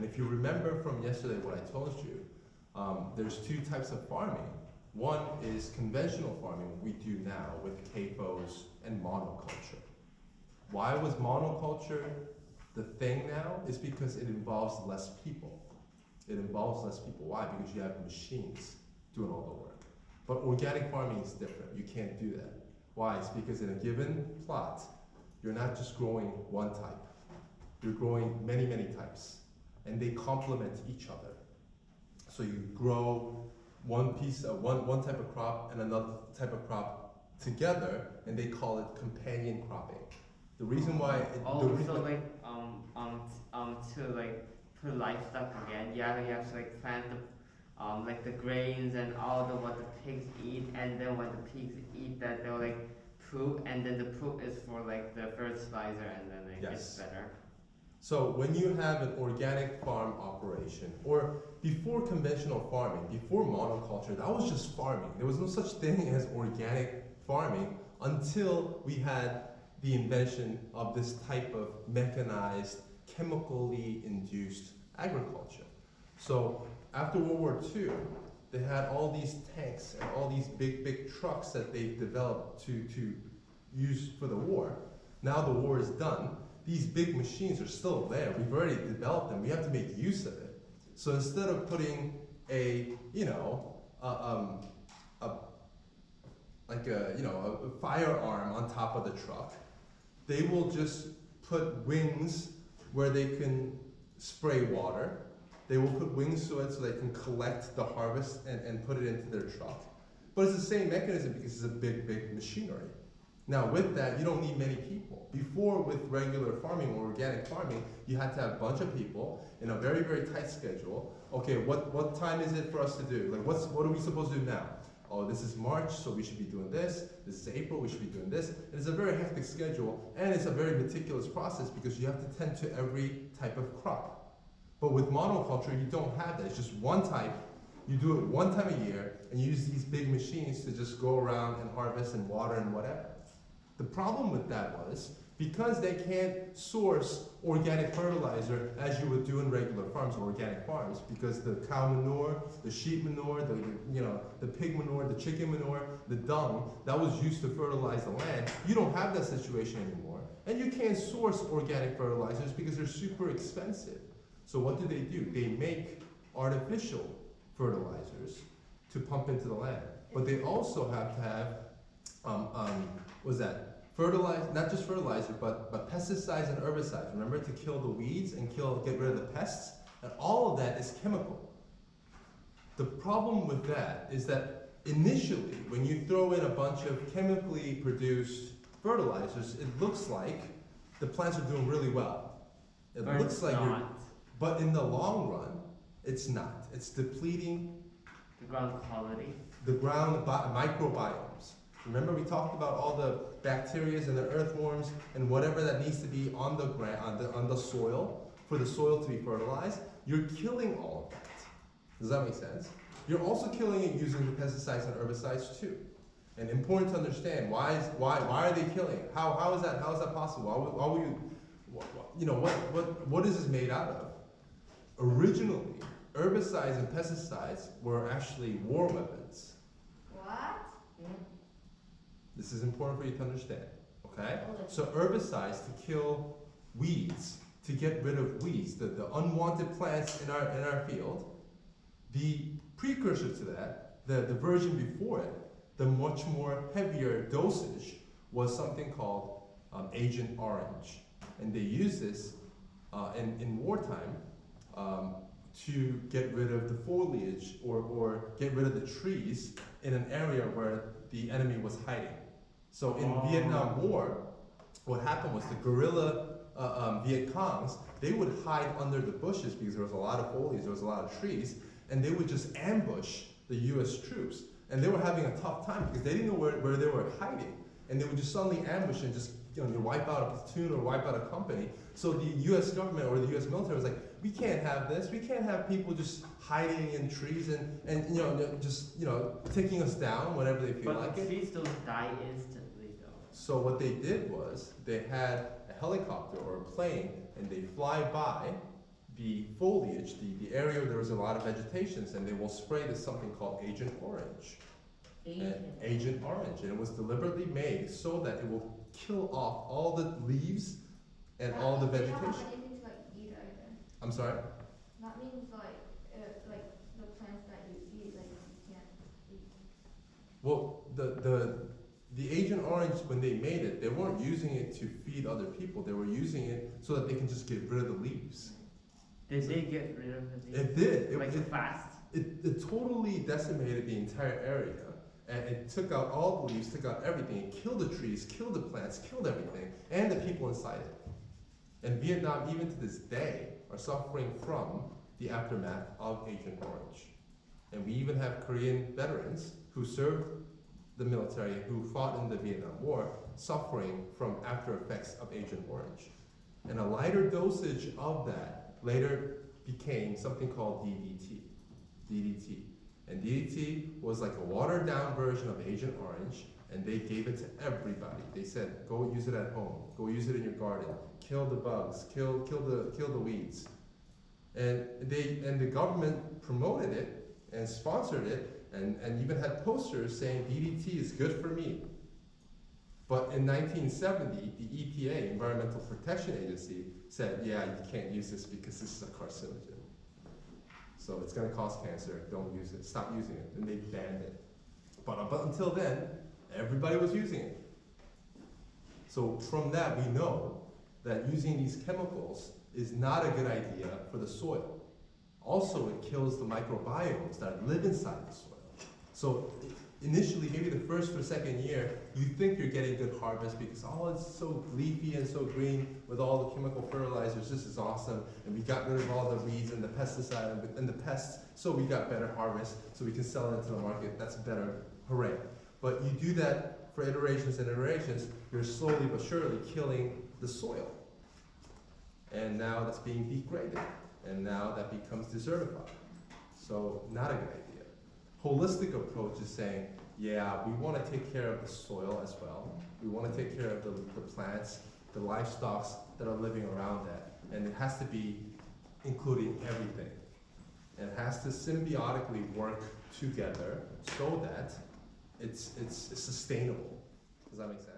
And if you remember from yesterday what I told you, there's two types of farming. One is conventional farming, what we do now with CAFOs and monoculture. Why was monoculture the thing now? Is because it involves less people. It involves less people. Why? Because you have machines doing all the work. But organic farming is different. You can't do that. Why? It's because in a given plot, you're not just growing one type. You're growing many, many types. And they complement each other. So you grow one type of crop and another type of crop together, and they call it companion cropping. The reason why to like put livestock again, you have to like plant the like the grains and all the what the pigs eat, and then when the pigs eat that they'll like poop, and then the poop is for like the fertilizer, and then like it's better. So when you have an organic farm operation, or before conventional farming, before monoculture, that was just farming. There was no such thing as organic farming until we had the invention of this type of mechanized, chemically induced agriculture. So after World War II, they had all these tanks and all these big trucks that they developed to use for the war. Now the war is done. These big machines are still there. We've already developed them. We have to make use of it. So instead of putting a firearm on top of the truck, they will just put wings where they can spray water. They will put wings to it so they can collect the harvest and put it into their truck. But it's the same mechanism because it's a big machinery. Now with that, you don't need many people. Before, with regular farming or organic farming, you had to have a bunch of people in a very tight schedule. Okay, what time is it for us to do? Like what are we supposed to do now? Oh, this is March, so we should be doing this. This is April, we should be doing this. And it's a very hectic schedule, and it's a very meticulous process because you have to tend to every type of crop. But with monoculture, you don't have that. It's just one type. You do it one time a year, and you use these big machines to just go around and harvest and water and whatever. The problem with that was, because they can't source organic fertilizer as you would do in regular farms or organic farms, because the cow manure, the sheep manure, the pig manure, the chicken manure, the dung, that was used to fertilize the land, you don't have that situation anymore. And you can't source organic fertilizers because they're super expensive. So what do? They make artificial fertilizers to pump into the land. But they also have to have, not just fertilizer, but pesticides and herbicides. Remember, to kill the weeds and get rid of the pests? And all of that is chemical. The problem with that is that initially, when you throw in a bunch of chemically produced fertilizers, it looks like the plants are doing really well. It but looks like but in the long run, it's not. It's depleting the ground quality. The ground microbiomes. Remember, we talked about all the bacteria and the earthworms and whatever that needs to be on the ground, on the soil, for the soil to be fertilized. You're killing all of that. Does that make sense? You're also killing it using the pesticides and herbicides too. And important to understand, why are they killing it? How is that possible? What is this made out of? Originally, herbicides and pesticides were actually war weapons. What? This is important for you to understand, okay? So herbicides to kill weeds, to get rid of weeds, the unwanted plants in our field. The precursor to that, the version before it, the much more heavier dosage, was something called Agent Orange. And they use this in wartime to get rid of the foliage or get rid of the trees in an area where the enemy was hiding. So in Vietnam War, what happened was the guerrilla Viet Congs, they would hide under the bushes because there was a lot of foliage, there was a lot of trees, and they would just ambush the US troops. And they were having a tough time because they didn't know where they were hiding. And they would just suddenly ambush and just wipe out a platoon or wipe out a company. So the US government or the US military was like, we can't have this. We can't have people just hiding in trees and just taking us down whenever they feel like it. But trees don't die instantly though. So what they did was they had a helicopter or a plane and they fly by the foliage, the area where there was a lot of vegetations, and they will spray this something called Agent Orange. Agent Orange, and it was deliberately made so that it will kill off all the leaves and all the vegetation. They don't have anything to like eat either. I'm sorry? That means like the plants that you eat, like you can't eat. Well, the Agent Orange, when they made it, they weren't using it to feed other people. They were using it so that they can just get rid of the leaves. Did they get rid of the leaves? It did. Like fast? It totally decimated the entire area. And it took out all the leaves, took out everything. It killed the trees, killed the plants, killed everything, and the people inside it. And Vietnam, even to this day, are suffering from the aftermath of Agent Orange. And we even have Korean veterans who served the military, who fought in the Vietnam War, suffering from after effects of Agent Orange. And a lighter dosage of that later became something called DDT. And DDT was like a watered down version of Agent Orange, and they gave it to everybody. They said, go use it at home, go use it in your garden, kill the bugs, kill the weeds. And the government promoted it and sponsored it, and even had posters saying DDT is good for me. But in 1970, the EPA, Environmental Protection Agency, said, yeah, you can't use this because this is a carcinogen. So it's going to cause cancer, don't use it, stop using it, and they banned it. But until then, everybody was using it. So from that, we know that using these chemicals is not a good idea for the soil. Also, it kills the microbiomes that live inside the soil. So initially, maybe the first or second year, you think you're getting good harvest because, oh, it's so leafy and so green with all the chemical fertilizers, this is awesome, and we got rid of all the weeds and the pesticide and the pests, so we got better harvest, so we can sell it into the market, that's better, hooray. But you do that for iterations and iterations, you're slowly but surely killing the soil. And now that's being degraded, and now that becomes desertified. So not a good idea. Holistic approach is saying, yeah, we want to take care of the soil as well. We want to take care of the plants, the livestock that are living around that. And it has to be including everything. And it has to symbiotically work together so that it's sustainable. Does that make sense?